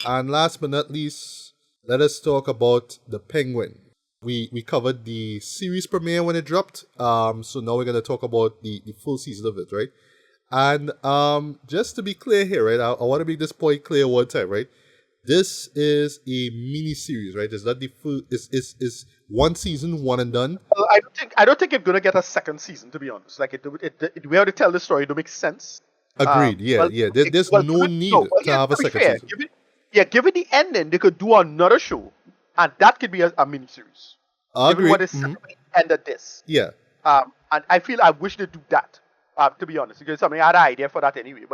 And last but not least, let us talk about the Penguin. We covered the series premiere when it dropped. So now we're gonna talk about the full season of it, right? And just to be clear here, right? I want to make this point clear one time, right? This is a mini series, right? It's not the full. It's one season, one and done. Well, I don't think it's gonna get a second season, to be honest. Like we have to tell the story to make sense. Agreed. Yeah, Well, yeah. There's no need to have a second season. Given the ending, they could do another show, and that could be a mini series. Given Agreed. what is set up at the end of this. Yeah. And I wish they'd do that. To be honest, because I had an idea for that anyway.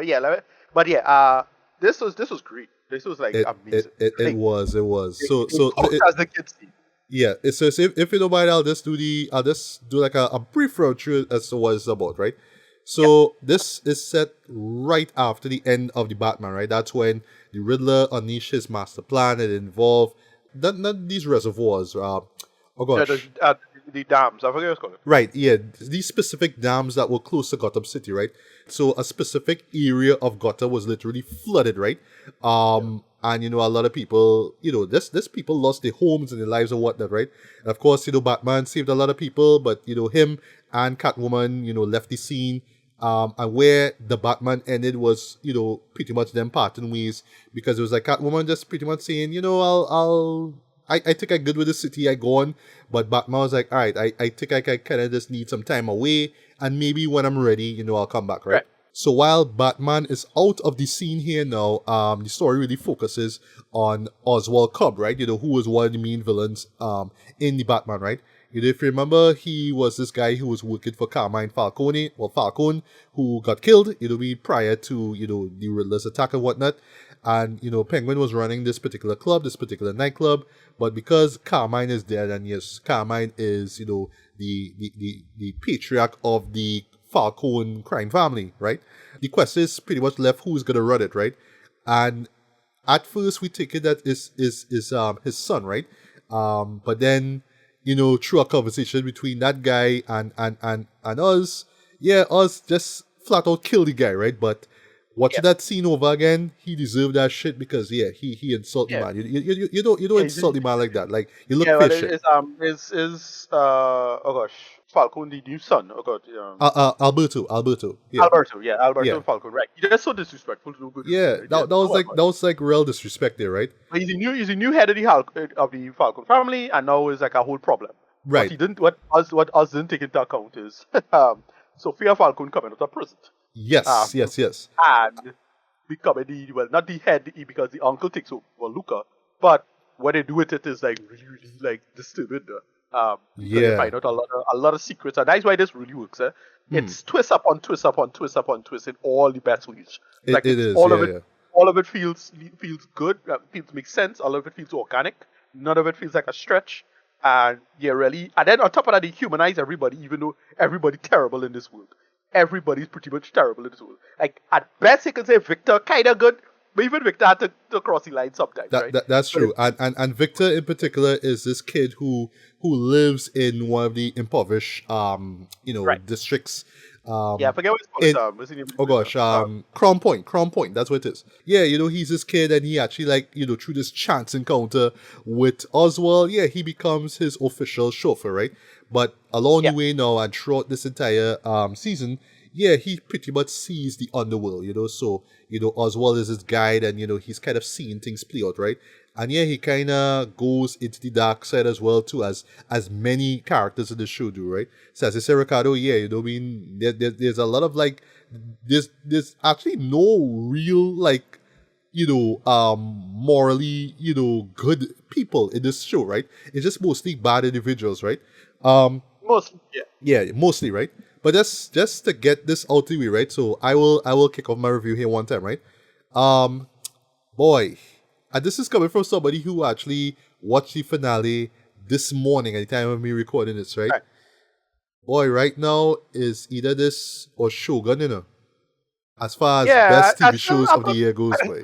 This was great. This was like amazing. It was. So as the kids see. yeah. So if you don't mind, I'll just do like a brief run through as to what it's about, right? So this is set right after the end of the Batman, right? That's when the Riddler unleashed his master plan. It involved not these reservoirs. Oh gosh. Yeah, the dams. I forget what it's called. Right, yeah. These specific dams that were close to Gotham City, right? So a specific area of Gotham was literally flooded, right? And a lot of people, this people lost their homes and their lives and whatnot, right? And of course, Batman saved a lot of people, but him and Catwoman, left the scene. And where the Batman ended was, pretty much them parting ways, because it was like Catwoman just pretty much saying, I think I'm good with the city, I go on. But Batman was like, all right, I think I kind of just need some time away. And maybe when I'm ready, I'll come back, right? So while Batman is out of the scene here now, the story really focuses on Oswald Cobb, right? Who was one of the main villains in the Batman, right? If you remember, he was this guy who was working for Carmine Falcone, who got killed, prior to, the Riddler's attack and whatnot. And, Penguin was running this particular club, this particular nightclub. But because Carmine is dead, and yes, Carmine is, the patriarch of the Falcone crime family, right? The question is pretty much left who's going to run it, right? And at first we take it that is his son, right? But then, through a conversation between that guy and us, us just flat out kill the guy, right? But watching that scene over again, he deserved that shit because he insulted the man. You don't insult the man like that. Like you look fishy. Oh gosh, Falcone the new son. Oh god, Alberto. Yeah. Alberto Falcone. Right, you're just so disrespectful to good. Yeah, that was like real disrespect there, right? But he's a new head of the Falcone family, and now it's like a whole problem. Right. What us didn't take into account is Sophia Falcone coming out of prison. Yes. And becoming not the head because the uncle takes over Luca, but what they do with it is like really, really like disturbing. They find out a lot of secrets, and that's why this really works. It's twist upon twist upon twist upon twist in all the best ways. It is. All of it feels good. Makes sense. All of it feels organic. None of it feels like a stretch. And really. And then on top of that, they humanize everybody, even though everybody's terrible in this world. Everybody's pretty much terrible in this world. Like, at best, you can say Victor kind of good, but even Victor had to cross the line sometimes, right? That's true. And Victor in particular is this kid who lives in one of the impoverished, districts. I forget what it's called. What's the name? Oh gosh, Crown Point. That's what it is. Yeah, he's this kid, and he actually through this chance encounter with Oswald, he becomes his official chauffeur, right? But along the way now, and throughout this entire season, he pretty much sees the underworld, So Oswald is his guide, and he's kind of seeing things play out, right? And he kind of goes into the dark side as well too, as many characters in the show do, right? So as I say, Ricardo, there's a lot of there's actually no real morally good people in this show, right? It's just mostly bad individuals, right? Mostly, mostly, right? But just to get this out the way, right? So I will kick off my review here one time, right? Boy. And this is coming from somebody who actually watched the finale this morning at the time of me recording this, right? Boy, right now is either this or Shogun, as far as best TV shows of the year goes, boy.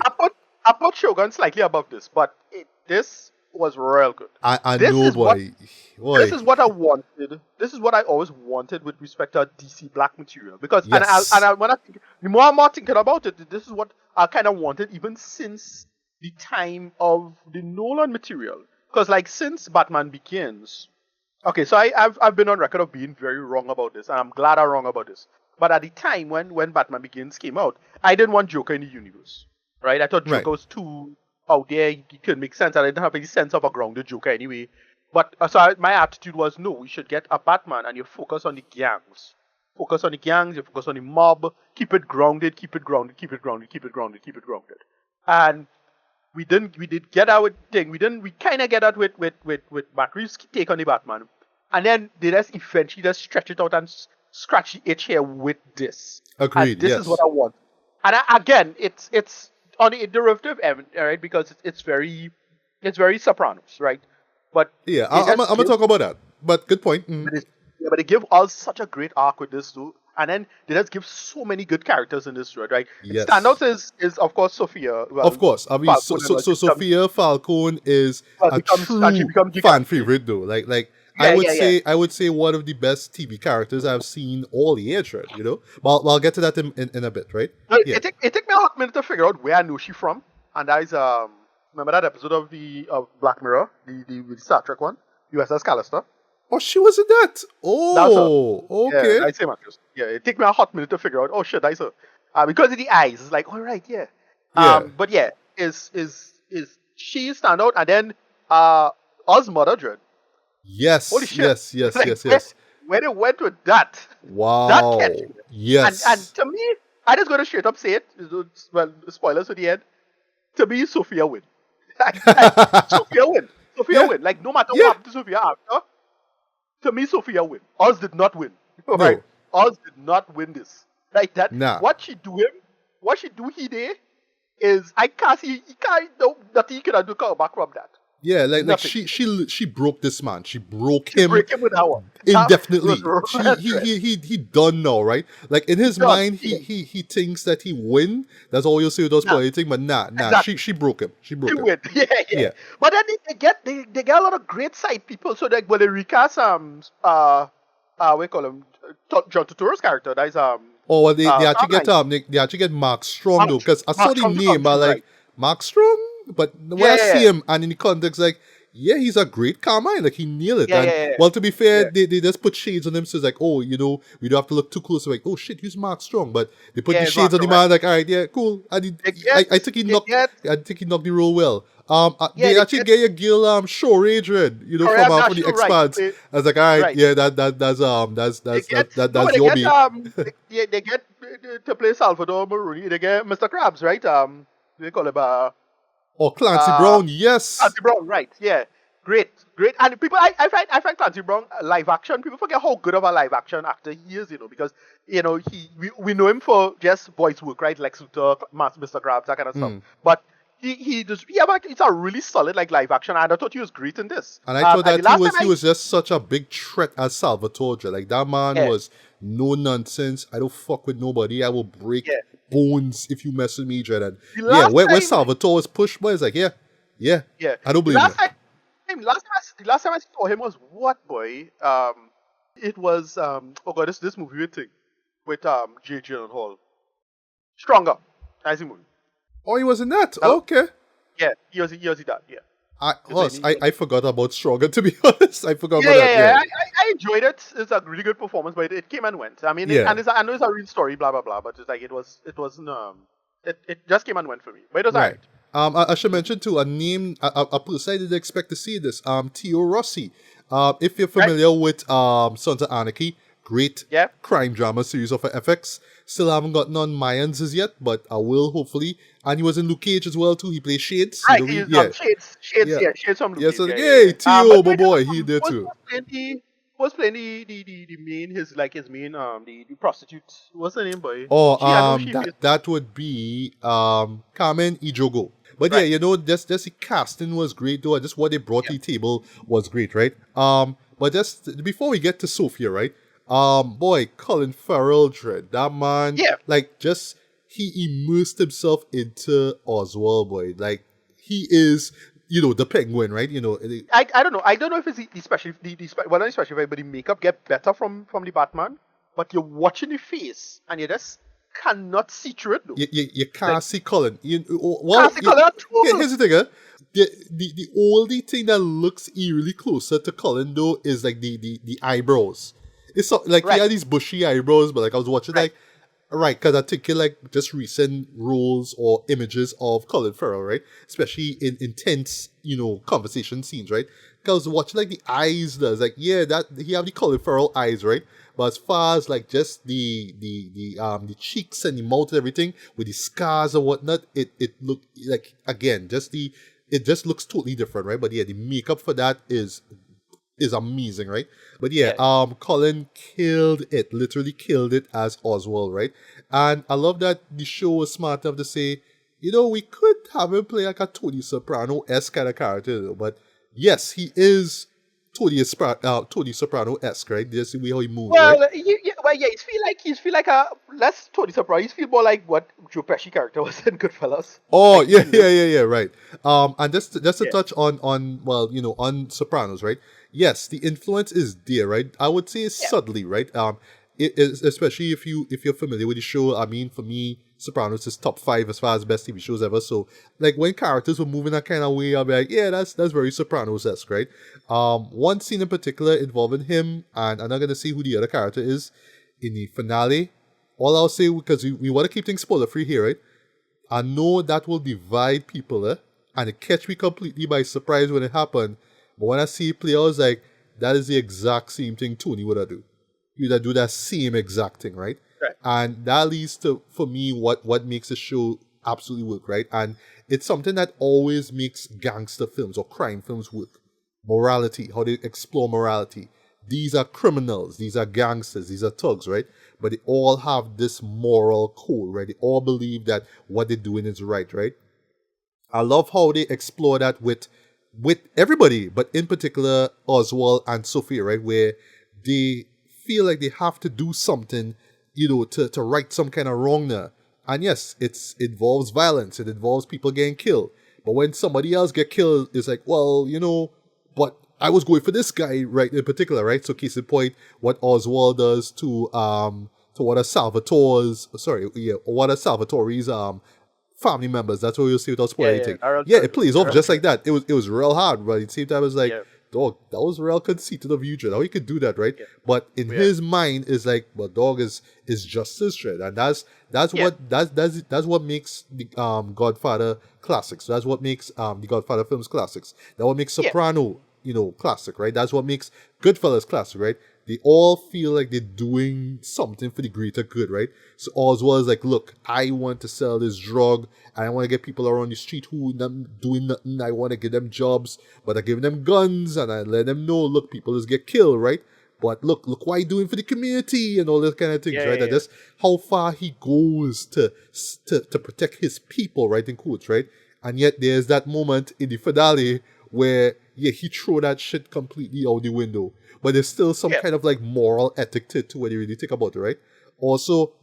I put Shogun slightly above this, but this was real good. I know, boy. This is what I wanted. This is what I always wanted with respect to DC Black material. Because when I think, the more I'm thinking about it, this is what I kind of wanted even since the time of the Nolan material. Because like since Batman Begins, okay, so I've been on record of being very wrong about this, and I'm glad I'm wrong about this. But at the time when Batman Begins came out, I didn't want Joker in the universe, right? I thought Right. Joker was too out there. He couldn't make sense, and I didn't have any sense of a grounded Joker anyway. But my attitude was no, we should get a Batman, and you focus on the gangs. Focus on the gangs, you focus on the mob, keep it grounded, keep it grounded, keep it grounded, keep it grounded, keep it grounded. And we did get our thing. We kinda get that with Matt Reeves' take on the Batman. And then they just eventually just stretch it out and scratch the itch here with this. Agreed. And this is what Yes. I want. And again, it's on the derivative end, right? Because it's very Sopranos, right? But Yeah. they I'm just gonna give, talk about that. But good point. but yeah, but they give us such a great arc with this too. And then they just give so many good characters in this road, right? Yes. Standouts is of course Sophia. Well, Of course. I mean, so, Falcone, so, well, so Sophia Falcone is a she true becomes the fan captain. favorite, though. Like Yeah, yeah, yeah. I would say one of the best TV characters I've seen all year, right? You know. But I'll get to that in a bit, right? No, Yeah. it took me a hot minute to figure out where I know she from, and that is remember that episode of Black Mirror, the Star Trek one, USS Callister. Oh, she was in that. That's her. Oh, Yeah, okay. I say Marcus. Yeah, it took me a hot minute to figure out. Oh shit, that's her. Because of the eyes, it's like all right, yeah. Yeah. But yeah, is she stand out, and then Oz Mother Dread. Yes. Holy shit! Yes. Yes. Like, Yes. Yes. Where they went with that. Wow. catch me. Yes. And to me, I just gonna straight up say it. Well, spoilers at the end. To me, Sophia win. Like, Sophia win. Sophia Yeah. win. Like no matter Yeah. what happened to Sophia after, to me, Sophia win. Oz did not win. Right? Oz did not win this. Like that. Nah. What she do he did is I can't see. He can't. No, nothing he can do come back from that. Yeah, like Nothing. she broke this man. She broke She him break him with that one. indefinitely. That was He done now, right? Like in his Done, mind, yeah. he thinks that he win. That's all you'll see with those Nah. anything, but nah. Exactly. She broke him. She broke She him. win. Yeah, yeah. Yeah. But then they get a lot of great side people. So like when they recast what we call him John Turturro's character. That is Oh, well, they actually get Starlight. they actually get Mark Strong Mark- though, because I saw Mark the Strong to name, come but through, like right. Mark Strong. But when I Yeah, see yeah. him and in the context, like yeah, he's a great Carmine. Like he nailed it. Yeah, and yeah, yeah. well, to be fair, Yeah. they just put shades on him, so it's like, oh, you know, we don't have to look too close. Like, oh shit, he's Mark Strong, but they put Yeah, the it's shades Mark on the Strong, man. Like, all right, yeah, cool. And I think he knocked. I think he knocked the role well. Yeah, they they actually get your Gil Shore Adrian, you know, Correct, from that's the true, right. Expanse. I was like, all right, Right. yeah, that's They get that's they your get beat. they get to play Salvador Maroni. They get Mr. Krabs, right? They call him Oh, Clancy Brown, yes. Clancy Brown, right? Yeah, great. And people, I find Clancy Brown live action. People forget how good of a live action actor he is, you know, because you know we know him for just voice work, right? Lex Luthor, Mr. Krabs, that kind of stuff. But it's a really solid like live action, and I thought he was great in this. And I thought and the that last time he was just such a big threat as Salvatore. Like that man Yeah. was no nonsense. I don't fuck with nobody. I will break Yeah. bones if you mess with me, Dread. And The yeah, last where time- Salvatore was pushed, boy, it's like, yeah. Yeah. I don't The blame you. last time I saw him was what, boy? It was oh god, this movie thing with Jay Gyllenhaal. Stronger. Nice movie. Oh, he was in that. Oh. Okay. Yeah, he was that. Yeah. I forgot about Stronger, to be honest. I forgot Yeah, about that. yeah. I enjoyed it. It's a really good performance, but it came and went. I mean, Yeah. I know it's a real story, blah blah blah, but it's like it wasn't it just came and went for me. But it was Right. alright. I should mention too a person I didn't expect to see this. Theo Rossi. If you're familiar with Sons of Anarchy, great Yeah. crime drama series of FX. Still haven't gotten on Mayans as yet, but I will hopefully. And he was in Luke Cage as well too. He plays Shades. Right, You know, he's yeah. Shades from Luke Yeah, so Cage, hey, Theo, but my like, boy, he did too. Was playing the main his main the prostitute. What's her name, boy? Oh, I know she that would be Carmen Ijogo. But yeah, Right. you know, just the casting was great though, and just what they brought to the table was great, right? But just before we get to Sophia, right? Boy, Colin Farrell, Dread, that man, Yeah. like just he immersed himself into Oswald, boy. Like he is, you know, the Penguin, right? You know, I don't know. I don't know if it's the special well not especially but the makeup get better from the Batman, but you're watching the face and you're just cannot see through it though. You can't Like, see Colin. can't see color at all. Here's the thing, the only thing that looks eerily closer to Colin though is like the eyebrows. It's like he Right. had these bushy eyebrows, but like I was watching Right. right, because I think like just recent roles or images of Colin Farrell, right? Especially in intense, conversation scenes, right? Because I was watching like the eyes, there's like, yeah, that he have the Colin Farrell eyes, right? But as far as like just the cheeks and the mouth and everything with the scars and whatnot, it looked like, again, it just looks totally different, right? But yeah, the makeup for that is amazing, right? But yeah, Colin killed it, literally killed it as Oswald, right? And I love that the show was smart enough to say, we could have him play like a Tony Soprano-esque kind of character, but yes, he is Tony Soprano-esque, right? Just the way how he moves, right? Well, he's feel like a less Tony Soprano. He's feel more like what Joe Pesci character was in Goodfellas. Oh, Like, yeah, right. And just to Yeah. touch on well, on Sopranos, right? Yes, the influence is there, right? I would say it's Yeah. subtly, right? It is, especially if you're familiar with the show. I mean, for me, Sopranos is top 5 as far as best TV shows ever. So, like when characters were moving that kind of way, I'll be like, yeah, that's very Sopranos-esque, right? One scene in particular involving him, and I'm not gonna say who the other character is in the finale. All I'll say, because we want to keep things spoiler free here, right? I know that will divide people, and it catch me completely by surprise when it happened. But when I see it play, I was like, that is the exact same thing Tony would have do. He would have do that same exact thing, right? Right. And that leads to, for me, what makes the show absolutely work, right? And it's something that always makes gangster films or crime films work. Morality, how they explore morality. These are criminals, these are gangsters, these are thugs, right? But they all have this moral code, right? They all believe that what they're doing is right, right? I love how they explore that with everybody, but in particular Oswald and Sophia, right? Where they feel like they have to do something, to right some kind of wrong there. And yes, it involves violence, it involves people getting killed. But when somebody else get killed, it's like, well, but I was going for this guy, right, in particular, right? So case in point, what Oswald does to one of Salvatore's family members. That's what we'll see without spoiling anything. Yeah, it plays off just like that. It was real hard, but at the same time, it was like, dog, that was real conceited of you, Dread. How he could do that, right? Yeah. But in his mind, is like, well, dog is justice, Dread, and that's what makes the Godfather classics. That's what makes the Godfather films classics. That's what makes Soprano, classic, right? That's what makes Goodfellas classic, right? They all feel like they're doing something for the greater good, right? So Oswald is like, look, I want to sell this drug, and I want to get people around the street who not doing nothing. I want to give them jobs, but I give them guns, and I let them know, look, people just get killed, right? But look what he's doing for the community and all those kind of things, right? And that's how far he goes to protect his people, right? In quotes, right? And yet there's that moment in the finale where he throw that shit completely out the window. But there's still some kind of like moral ethic to when you really think about it, right? Also,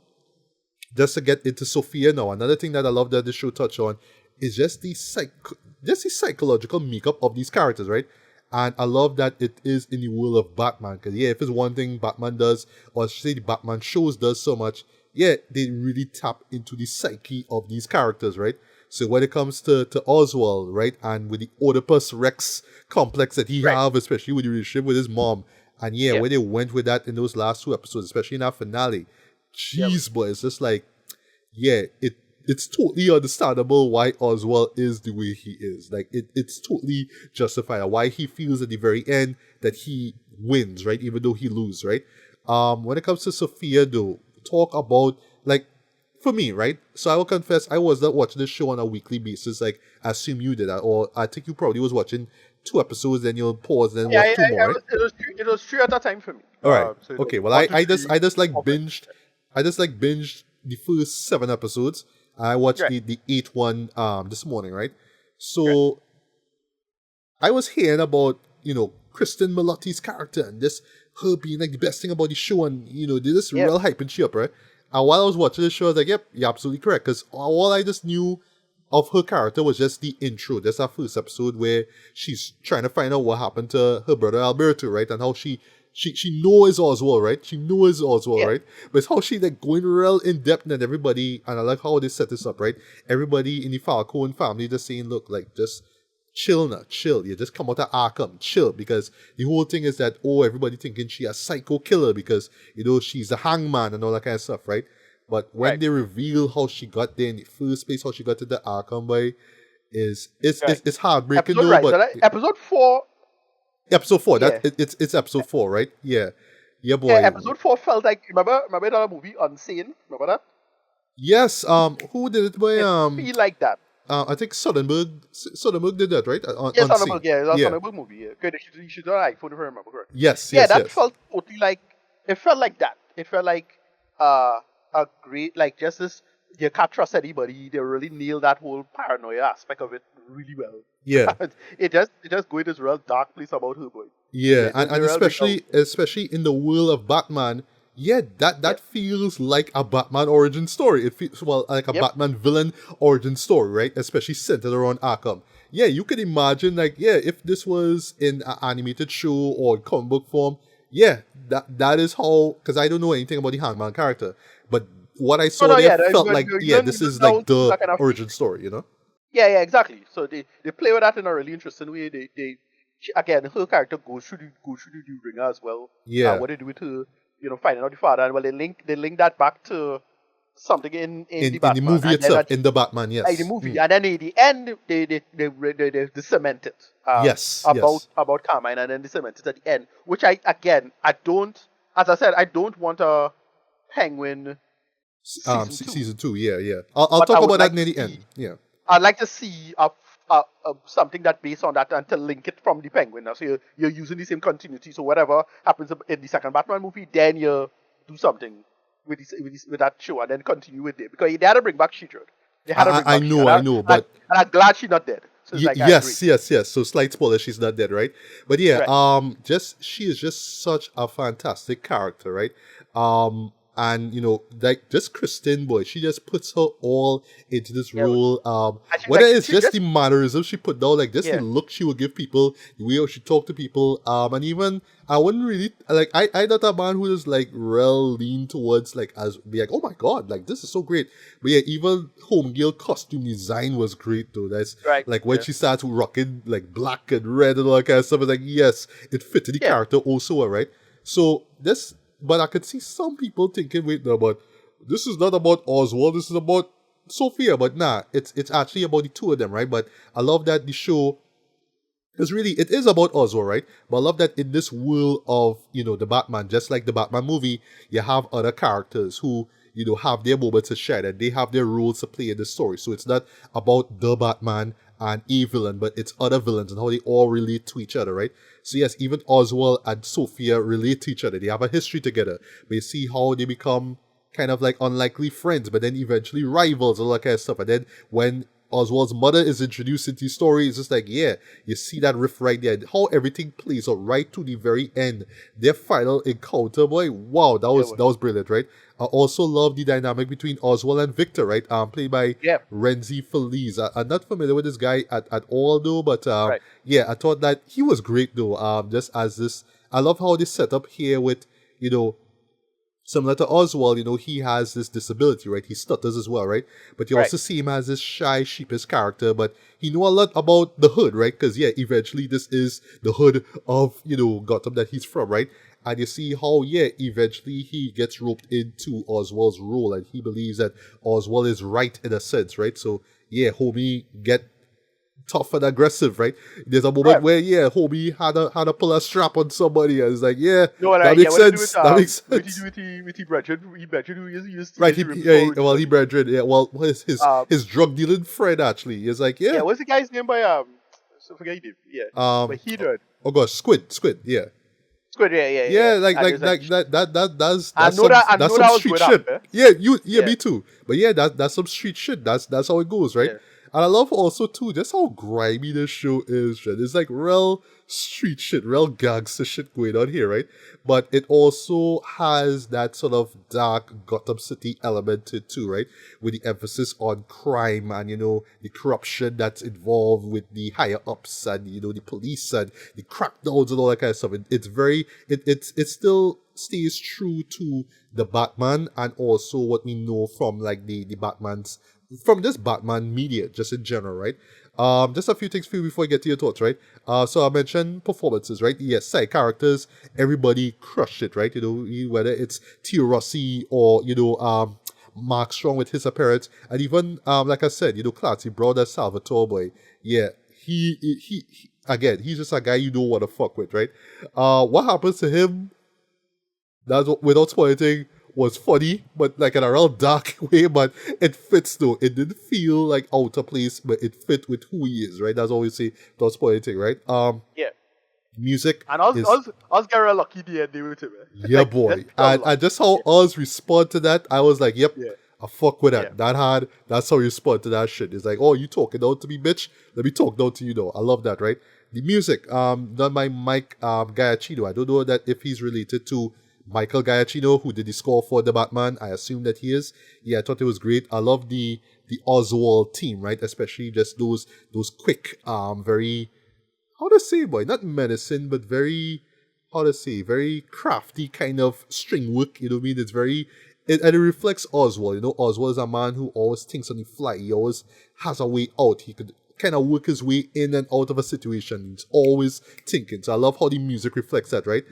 just to get into Sophia now, another thing that I love that the show touched on is just the psychological makeup of these characters, right? And I love that it is in the world of Batman. Because if it's one thing Batman does, or I should say the Batman shows does so much, they really tap into the psyche of these characters, right? So when it comes to Oswald, right, and with the Oedipus Rex complex that he have, especially with the relationship with his mom, and when they went with that in those last 2 episodes, especially in that finale, jeez, boy, it's just like, it's totally understandable why Oswald is the way he is. Like, it's totally justified why he feels at the very end that he wins, right, even though he loses, right? When it comes to Sophia, though, talk about, like, for me, right? So I will confess, I was not watching this show on a weekly basis, like I assume you did that, or I think you probably was watching 2 episodes, then you'll pause, then watch 2 more. Right? It was 3 at a time for me. All right. So okay. Well, I just binged the first 7 episodes. I watched the 8th one this morning, right? So I was hearing about Kristen Milotti's character and this her being like the best thing about the show, and this real hyping she up, right? And while I was watching the show, I was like, yep, you're absolutely correct. Because all I just knew of her character was just the intro. That's our first episode where she's trying to find out what happened to her brother Alberto, right? And how she she knows Oswald, right? She knows Oswald, Yeah. right? But it's how she like going real in depth and everybody, and I like how they set this up, right? Everybody in the Falcone family just saying, look, like just chill now, chill. You just come out of Arkham, chill, because the whole thing is that everybody thinking she a psycho killer because she's a hangman and all that kind of stuff, right? But when they reveal how she got there in the first place, how she got to the Arkham boy, it's heartbreaking Episode, though. But episode 4. Episode 4. Yeah. It's episode 4, right? Yeah. Yeah, boy. Yeah, episode 4 felt like remember that movie Unsane? Remember that? Yes. Who did it? Boy. Feel like that. I think Soderbergh did that, right? Yeah, Soderbergh. Yeah, it was a Soderbergh movie. Yeah. Good. You should have an iPhone if I remember correctly. Yes. Yeah, that yes. felt totally like it felt like that. It felt like a great like just this. You can't trust anybody. They really nailed that whole paranoia aspect of it really well. Yeah. it just go in this real dark place about her boy. Yeah, and especially in the world of Batman, that feels like a Batman origin story. It feels like a Batman villain origin story, right? Especially centered around Arkham. Yeah, you could imagine if this was in an animated show or comic book form, that is how, because I don't know anything about the Hangman character, but what I saw felt like this is like the origin story, Yeah, exactly. So they play with that in a really interesting way. Again, her character goes through the ringer as well. Yeah. What they do with her, finding out the father, and they link that back to something in the Batman. In the movie itself, in the Batman, yes. Like the movie, and then at the end they cement it. About Carmine, and then they cement it at the end. Which I don't, as I said, I don't want a Penguin season 2. Yeah. I'll talk about that near the end. Yeah. I'd like to see something that based on that and to link it from the Penguin. Now, so you're using the same continuity. So whatever happens in the second Batman movie, then you do something with that show and then continue with it, because they had to bring back She-Hulk. I know, but and I'm glad she's not dead. So it's yes. So slight spoiler, she's not dead, right? But she is just such a fantastic character, right? And like just Kristen, boy, she just puts her all into this role. Whether it's just the mannerisms she put down, like just the look she would give people, the way she talk to people, and even I wouldn't really like. I not a man who is like real lean towards like as be like, oh my god, like this is so great. But yeah, even Homegirl costume design was great though. That's like when she starts rocking like black and red and all that kind of stuff. It's like yes, it fitted the character also well, right? So this. But I could see some people thinking, wait, no, but this is not about Oswald, this is about Sophia. But nah, it's actually about the two of them, right? But I love that the show, because really, it is about Oswald, right? But I love that in this world of, the Batman, just like the Batman movie, you have other characters who, have their moments to share, and they have their roles to play in the story. So it's not about the Batman and a villain, but it's other villains and how they all relate to each other, right? So yes, even Oswald and Sophia relate to each other. They have a history together. But you see how they become kind of like unlikely friends, but then eventually rivals and all that kind of stuff. And then when Oswald's mother is introduced into the story, it's just like, you see that riff right there. How everything plays out right to the very end. Their final encounter, boy, wow, that was brilliant, right? I also love the dynamic between Oswald and Victor, right? Played by Renzi Feliz. I'm not familiar with this guy at all, though, but I thought that he was great, though. Just as this, I love how they set up here with, similar to Oswald, he has this disability, right? He stutters as well, right? But you also see him as this shy, sheepish character, but he know a lot about the hood, right? Because, eventually this is the hood of, Gotham that he's from, right? And you see how, eventually he gets roped into Oswald's role, and he believes that Oswald is right in a sense, right? So, homie get tough and aggressive, right? There's a moment where homie had to pull a strap on somebody, and it's like, that makes sense. That makes sense. With the brethren, he right? He brethren, his drug dealing friend actually is like, what's the guy's name by so forget his name, but he did. Oh gosh, Squid, Squid, yeah, that's some street shit. Me too. But that's some street shit. That's how it goes, right? And I love also too just how grimy this show is. Shit. It's like real street shit, real gangster shit going on here, right? But it also has that sort of dark Gotham City element to it too, right? With the emphasis on crime and the corruption that's involved with the higher ups and the police and the crackdowns and all that kind of stuff. It still stays true to the Batman and also what we know from like the Batman's from this Batman media just in general, right? Just a few things for you before I get to your thoughts, right? So I mentioned performances, right? Yes, side characters, everybody crushed it, right? Whether it's Tio Rossi or Mark Strong with his appearance, and even like I said, Clancy Brown, Salvatore boy, yeah, he again, he's just a guy you don't want to fuck with, right? What happens to him? That's without spoiling was funny, but like in a real dark way, but it fits though. It didn't feel like out of place, but it fit with who he is, right? That's all we say, without spoiling, right? Yeah. Music and us, is us get real lucky the end with him. yeah, Like, boy. that's And just how us respond to that, I was like, yep, Yeah. I fuck with that. Yeah. That hard. That's how you respond to that shit. It's like, oh, you talking down to me, bitch? Let me talk down to you though. I love that, right? The music, done by Mike Giacchino. I don't know that if he's related to Michael Giacchino, who did the score for the Batman. I assume that he is. Yeah, I thought it was great. I love the Oswald team, right? Especially just those quick, very, how to say, boy, not menacing, but very, how to say, very crafty kind of string work. You know what I mean? It's very, and it reflects Oswald. Oswald is a man who always thinks on the fly. He always has a way out. He could kind of work his way in and out of a situation. He's always thinking. So I love how the music reflects that, right?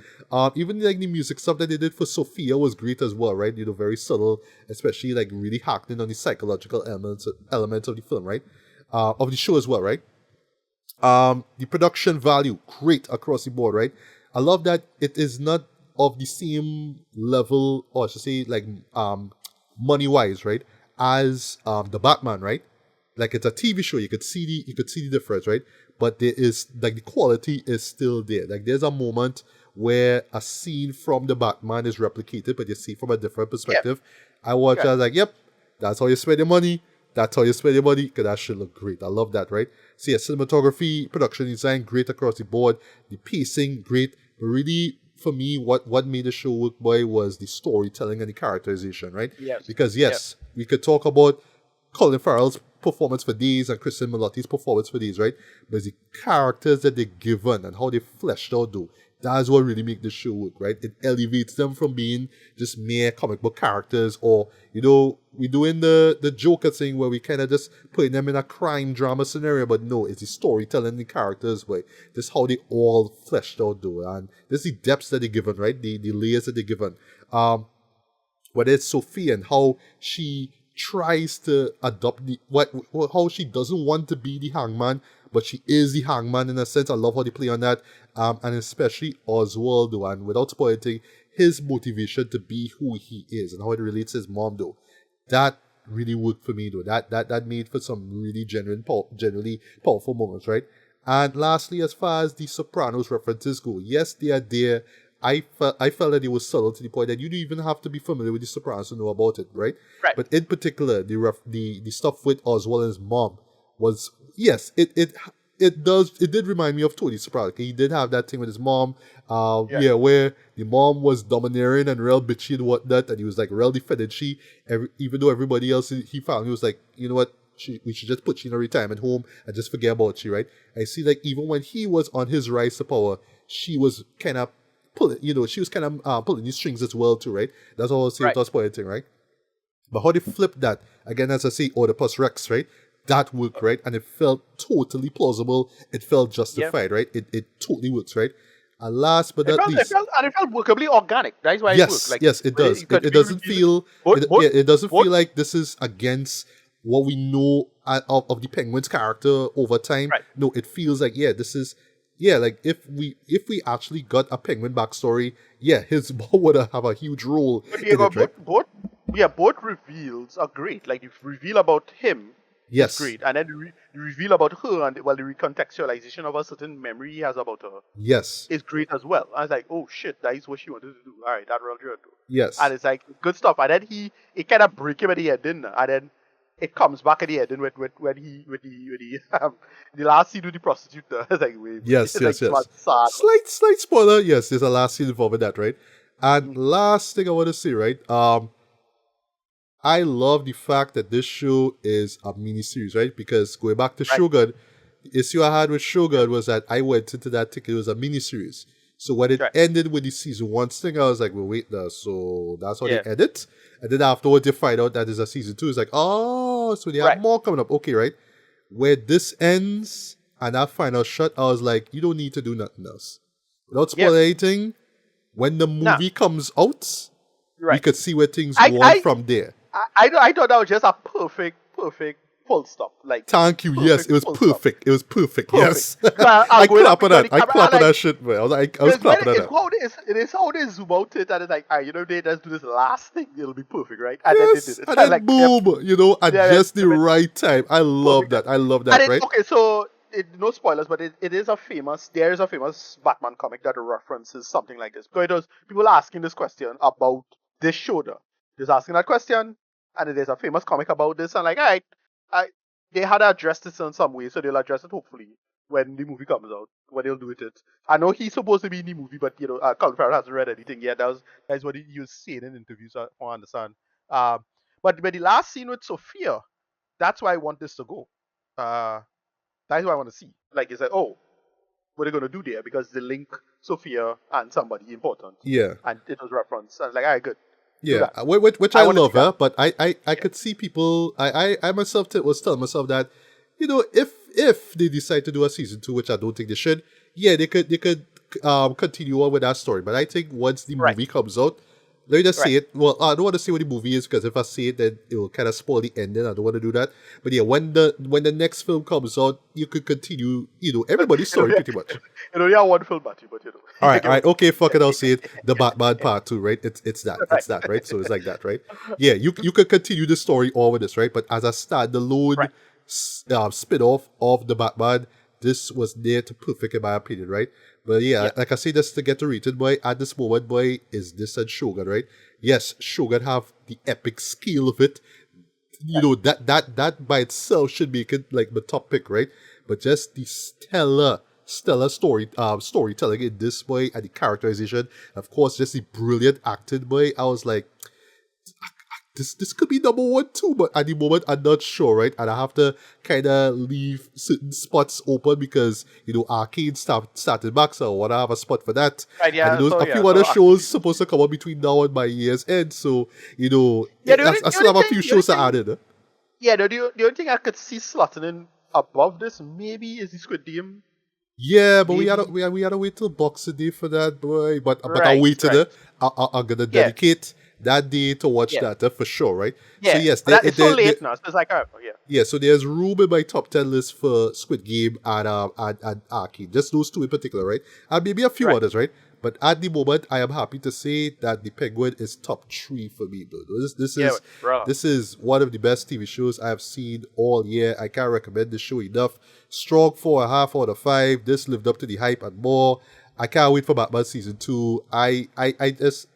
Even like the music stuff that they did for Sophia was great as well, right? Very subtle, especially like really hacked in on the psychological elements of the film, right? Of the show as well, right? The production value, great across the board, right? I love that it is not of the same level, or I should say, like money wise, right? As the Batman, right? Like it's a TV show, you could see the difference, right? But there is like the quality is still there. Like there's a moment where a scene from the Batman is replicated, but you see from a different perspective. I watched, I was like, yep, that's how you spend your money. That's how you spend your money, because that should look great. I love that, right? So yeah, cinematography, production design, great across the board. The pacing, great. But really, for me, what made the show work, boy, was the storytelling and the characterization, right? Yes. Because yes, we could talk about Colin Farrell's performance for these and Kristen Milotti's performance for these, right? But the characters that they're given and how they fleshed out, though, that's what really makes the show work, right? It elevates them from being just mere comic book characters, or we doing the Joker thing where we kind of just putting them in a crime drama scenario, but no, it's the storytelling, the characters, way. This how they all fleshed out, though, and this is the depths that they're given, right? The layers that they're given. Whether it's Sophie and how she tries to adopt how she doesn't want to be the hangman, but she is the hangman in a sense. I love how they play on that, and especially Oswald, though, and without spoiling his motivation to be who he is and how it relates to his mom, though, that really worked for me, though. That made for some really generally powerful moments, right? And lastly, as far as the Sopranos references go, yes, they are there. I felt that it was subtle to the point that you don't even have to be familiar with the Sopranos to know about it, right? Right. But in particular, the stuff with Oswald and his mom was, yes, it did remind me of Tony Soprano. He did have that thing with his mom, where the mom was domineering and real bitchy and whatnot, and he was like real defended even though everybody else he found, he was like, you know what, we should just put you in a retirement home and just forget about you, right? I see, like, even when he was on his rise to power, she was kind of pulling these strings as well too, right? That's all I was saying, without spoiling, right? But how they flipped that, again, as I say, Oedipus Rex, right? That worked, right? And it felt totally plausible. It felt justified, right? It totally works, right? And last but not least, it felt workably organic. That's why it worked. Like, yes, it does. It doesn't feel it doesn't feel like this is against what we know of the Penguin's character over time. Right. No, it feels like, this is, like if we actually got a Penguin backstory, his mom would have a huge role in it, right? Both reveals are great. Like, if reveal about him, yes, is great, and then the reveal about her and the recontextualization of a certain memory he has about her, yes, is great as well. I was like, oh shit, that is what she wanted to do. All right, that real good. Yes, and it's like good stuff. And then it kind of break him at the end, didn't it? And then it comes back at the end with the last scene with the prostitute. It's like, wait, Yes, it's yes, like yes. sad. Slight spoiler. Yes, there's a last scene involved with that, right? And Mm. last thing I want to say, right? I love the fact that this show is a mini series, right? Because going back to Right, Shogun, the issue I had with Shogun was that I went into that thinking it was a mini series. So when it right, ended with the season one thing, I was like, well, wait, now, so that's how they yeah, end it? And then afterwards, you find out that there's a season two. It's like, oh, so they have right, more coming up. Okay, right? Where this ends and that final shot, I was like, you don't need to do nothing else. Without yeah, spoiling anything, when the nah, movie comes out, we right. could see where things I, go on I, from there. I thought that was just a perfect full stop. Like, Thank you. Yes, it perfect was full stop. perfect. It was perfect. Perfect. Yes. Because I going up clap on behind that. the I camera, clap on like, that shit, man. I was because when clapping on it's that. how it is how they zoom out it, and it's like, they just do this last thing, it'll be perfect, right? And then they did Yes. it. And And then like, yep, boom, at yeah, just the right time. I love perfect. that. I love And that, right? okay, so no spoilers, but there is a famous Batman comic that references something like this. Because it was people asking this question about this shoulder. Just asking that question, and there's a famous comic about this, and like, all right, I they had addressed this in some way, so they'll address it hopefully when the movie comes out, when they'll do it. I know he's supposed to be in the movie, but Colin Farrell hasn't read anything yet. That's what he was saying in interviews. I understand. But the last scene with Sophia, that's why I want this to go. Uh, that's what I want to see. Like, it's like, oh, what are they going to do there? Because they link Sophia and somebody important. Yeah. And it was referenced. I was like, all right, good. Do Yeah. that. Which I I want to see love, that. but I Yeah. could see people I myself was telling myself that, if they decide to do a season two, which I don't think they should, yeah, they could continue on with that story. But I think once the Right. movie comes out, let me just Right. say it. Well, I don't want to say what the movie is because if I say it, then it will kind of spoil the ending. I don't want to do that. But yeah, when the next film comes out, you could continue, everybody's story pretty much. Only have one film, Matthew, but All you right, get all what right, okay, fuck it, I'll say it. The Batman Part 2, right? It's right. that, right? So it's like that, right? Yeah, you could continue the story all with this, right? But as a standalone Right. spin-off of the Batman, this was near to perfect in my opinion, right? But yeah, Yeah. like I say, just to get to rated, boy, at this moment, boy, is this and Shogun, right? Yes, Shogun have the epic scale of it. That by itself should make it like the top pick, right? But just the stellar storytelling in this, boy, and the characterization, of course, just the brilliant acting, boy. I was like, this could be number one too, but at the moment I'm not sure, right? And I have to kind of leave certain spots open because Arcane started back, so I want to have a spot for that. Right, And yeah. So, a yeah. few other So, shows supposed to come out between now and my year's end, so yeah, the I still have a few shows to add in. yeah, the only thing I could see slotting in above this maybe is the Squid Game. Yeah, but Maybe. we had to wait till Boxing Day for that, boy. But I Right, waited. right. I'm gonna Yeah, dedicate that day to watch yeah, that for sure, right? So yeah. yes, But it's so late now, so it's like, yeah. yeah. So there's room in my top 10 list for Squid Game and Arcane, just those two in particular, right? And maybe a few Right. others, right? But at the moment, I am happy to say that The Penguin is top 3 for me, dude. Yeah, bro. This is one of the best TV shows I have seen all year. I can't recommend this show enough. Strong 4.5 out of 5. This lived up to the hype and more. I can't wait for Batman season 2. I just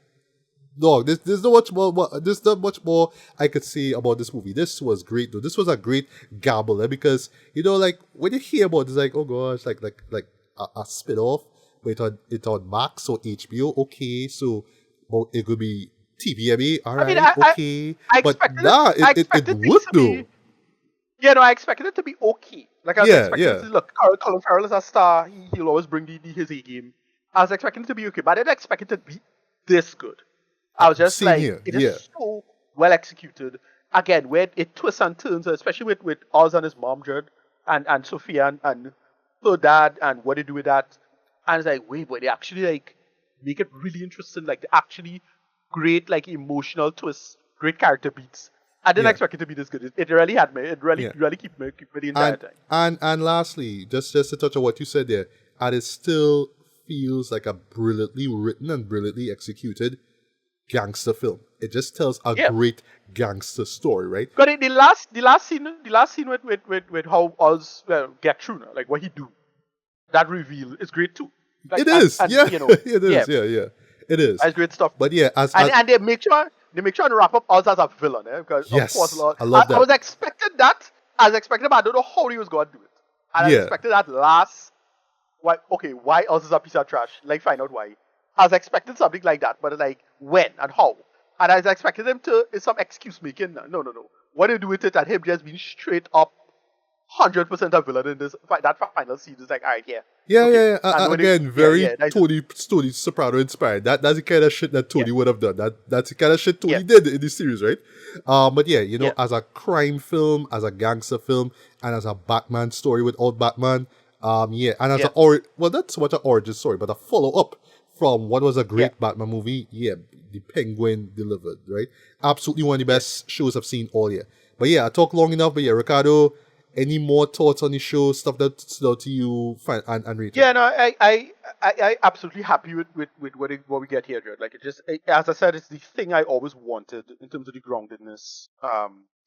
no, there's not much more. There's not much more I could say about this movie. This was great, though. This was a great gamble, because like when you hear about this, like, oh gosh, like a spin-off, but it on Max or HBO. Okay, so well, it could be TVMA. All I mean, right, okay, I but expected nah, I it expected things worked to though. be. Yeah, no, I expected it to be okay. Like, I was Yeah, expecting yeah, to look. Colin Farrell is a star. He'll always bring his A game. I was expecting it to be okay, but I didn't expect it to be this good. I was just same like, here. it Yeah, is so well executed. Again, where it twists and turns, especially with Oz and his mom, Judd, and Sophia and her dad, and what they do with that. And it's like, wait, but they actually like make it really interesting. Like, they actually great, like, emotional twists, great character beats. I didn't yeah, expect it to be this good. It really had me. It really, yeah. really kept me the entire And time. and lastly, just to touch on what you said there, and it still feels like a brilliantly written and brilliantly executed gangster film. It just tells a Yeah. great gangster story, right? Got it. The last scene with how Oz get through now, like what he do, that reveal is great too. Like, It is, and yeah, you know, it yeah, is, yeah, it is. that's great stuff. But yeah, And they make sure they make sure to wrap up Oz as a villain, because of course, Yes, I love I that. was expecting that. I was expecting, but I don't know how he was going to do it. And I Yeah, expected that last. Why Oz is a piece of trash? Like, find out why. I was expecting something like that, but like, when and how? And I was expecting him to, is some excuse making. No, no, no. What do you do with it? And him just being straight up 100% a villain in that final scene is like, alright, yeah. yeah, Okay. yeah. Yeah. And when Again, yeah, very nice. Tony Soprano inspired. That's the kind of shit that Yeah, Tony would have done. That's the kind of shit yeah, Tony did in this series, right? But yeah, yeah, as a crime film, as a gangster film, and as a Batman story without Batman, yeah, and as yeah, well, not so much an origin story, but a follow up from what was a yeah. great Batman movie. Yeah, the Penguin delivered, right? Absolutely one of the Yeah. best shows I've seen all year. But yeah, I talked long enough. But yeah, Ricardo, any more thoughts on the show? Stuff that stood out to you and rated? Yeah, no, I absolutely happy with what we get here, Jared. Like, as I said, it's the thing I always wanted in terms of the groundedness.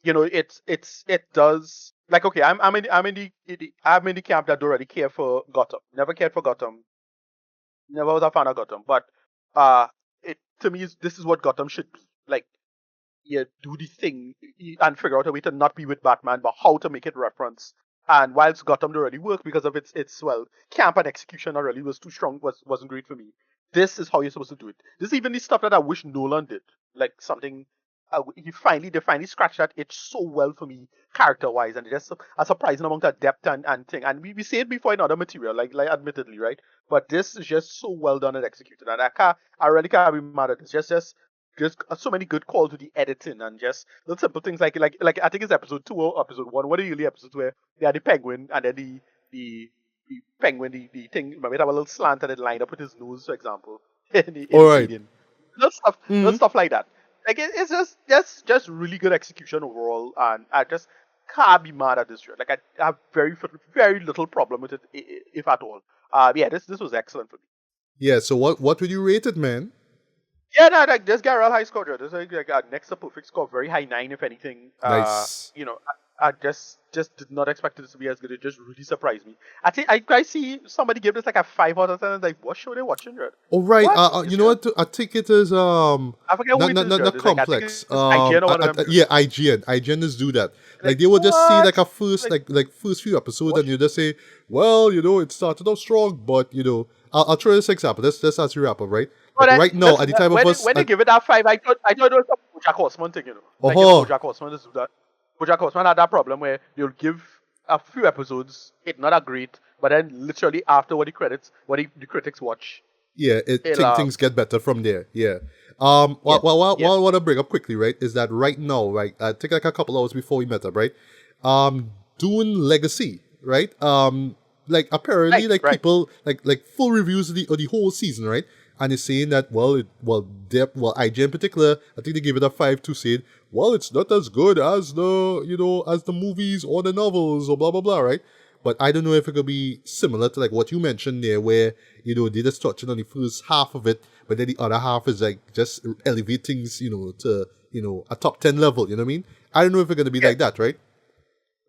It does, like, okay, I'm in the camp that don't really care for Gotham. Never cared for Gotham. Never was a fan of Gotham. But it to me this is what Gotham should be. Like, yeah, do the thing and figure out a way to not be with Batman, but how to make it reference. And whilst Gotham don't really work because of its camp and execution not really was too strong, wasn't great for me. This is how you're supposed to do it. This is even the stuff that I wish Nolan did. Like, something they finally scratched that itch so well for me character wise, and there's a surprising amount of depth and thing. And we say it before in other material, like admittedly, right? But this is just so well done and executed, and I really can't be mad at this. Just so many good calls with the editing and just little simple things like I think it's episode 2 or episode 1. What are usually episodes where they had the penguin and then the penguin the thing, remember it have a little slant and it lined up with his nose, for example, in All the right. alien. Little stuff like that. Like, it's just really good execution overall, and I just can't be mad at this show. Like, I have very little problem with it, if at all. Yeah, this was excellent for me. Yeah. So what would you rate it, man? Yeah, no, like, this guy real high score. This is like a next to perfect score, very high 9 if anything. Nice. I just did not expect it to be as good. It just really surprised me. I see somebody give this like a 5 out of 10. Like, what show they watching, Red? All right. What? You know what? I think it is I forget who it is, Red. not It's like, I think complex. it's IGN or one of them. Yeah, IGN. IGN is do that. Like Like, they will just see like what? a first Like, like first few episodes, what? and you just say, well, it started off strong, but I'll throw this example. Let's as we wrap up, right? But Like then, right now, at the time of us, when they give it that 5, I thought it was a BoJack Horseman thing, Like, oh, BoJack Horseman is that. BoJack Horseman had that problem where they'll give a few episodes, it's not a great, but then literally after the critics watch, yeah, it'll things get better from there. Yeah. yeah, What yeah, I want to bring up quickly, right, is that right now, right, I think like a couple hours before we met up, right, Dune Legacy, right, like apparently right, like right. people like full reviews of the whole season, right, and it's saying that IGN in particular, I think they gave it a 5 to say, well, it's not as good as as the movies or the novels or blah blah blah, right. But I don't know if it could be similar to like what you mentioned there, where they just touching on the first half of it, but then the other half is like just elevate things, to a top 10 level. You know what I mean? I don't know if it's gonna be Yeah. like that, right?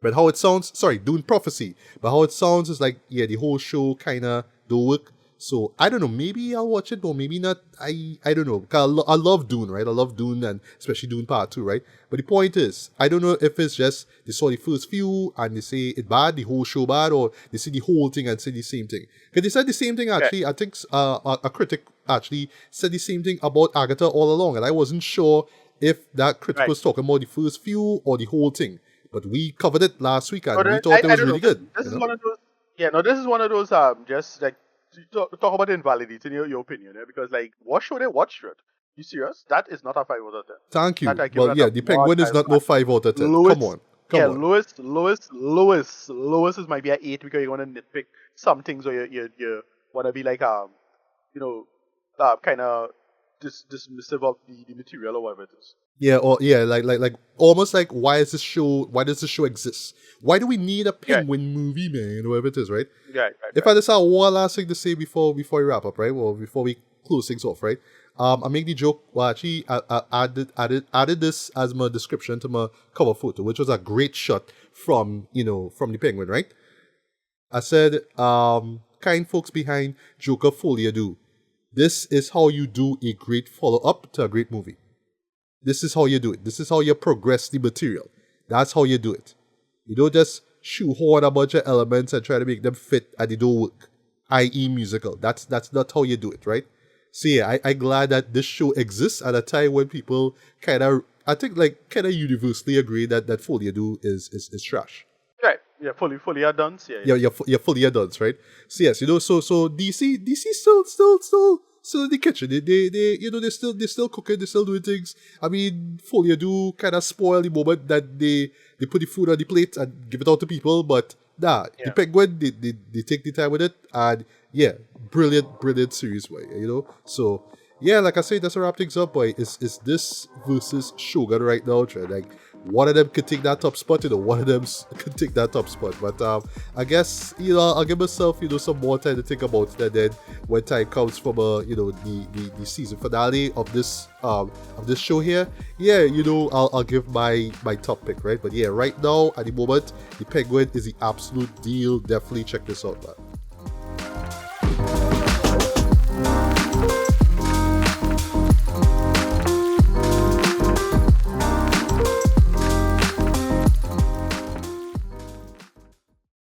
But how it sounds, sorry, doing prophecy. But how it sounds is like, yeah, the whole show kind of do work. So I don't know. Maybe I'll watch it, or maybe not. I don't know. 'Cause I love Dune, right? I love Dune, and especially Dune Part 2, right? But the point is, I don't know if it's just they saw the first few and they say it bad, the whole show bad, or they see the whole thing and say the same thing. Because they said the same thing Yeah. actually. I think a critic actually said the same thing about Agatha all along, and I wasn't sure if that critic Right. was talking about the first few or the whole thing. But we covered it last week and But we thought it I was don't really know. good. This is one of those. Yeah, no, this is one of those. Just like to talk about invalidating your opinion, because like, what show they watch, Red? You serious? That is not a 5 out of 10. Thank That you. I give Well, that yeah, a the broad Penguin is 5 not no 5 out of 10. Come Lowest, on. Come yeah, on. lowest is might be at 8 because you want to nitpick some things, or you want to be like kind of dismissive of the material or whatever it is. Yeah, or yeah, like almost like why does this show exist? Why do we need a Yeah, Penguin movie, man? Whatever it is, right? right. If I just have one last thing to say before we wrap up, right? Well, before we close things off, right? I make the joke. Well, actually, I added this as my description to my cover photo, which was a great shot from from the Penguin, right? I said, kind folks behind Joker Folia do. This is how you do a great follow up to a great movie. This is how you do it. This is how you progress the material. That's how you do it. You don't just shoehorn a bunch of elements and try to make them fit and they don't work, i.e. musical. That's not how you do it, right? So yeah, I'm glad that this show exists at a time when people kind of, I think like kind of universally agree that Folia Do is trash. Right. Yeah, fully are done. Yeah. You're fully adults, right? So yes, so DC still in the kitchen. They they're still cooking, they're still doing things. I mean, Folia Do kind of spoil the moment that they put the food on the plate and give it out to people, but nah, the Penguin they take the time with it, and yeah, brilliant series, boy. So yeah, like I say, that's a wrap things up, boy. Is this versus Shogun right now, Trent? Like, one of them could take that top spot, one of them could take that top spot. But I guess, I'll give myself, some more time to think about it, and then when time comes from the season finale of this show here, yeah, I'll give my top pick, right? But yeah, right now, at the moment, the Penguin is the absolute deal. Definitely check this out, man.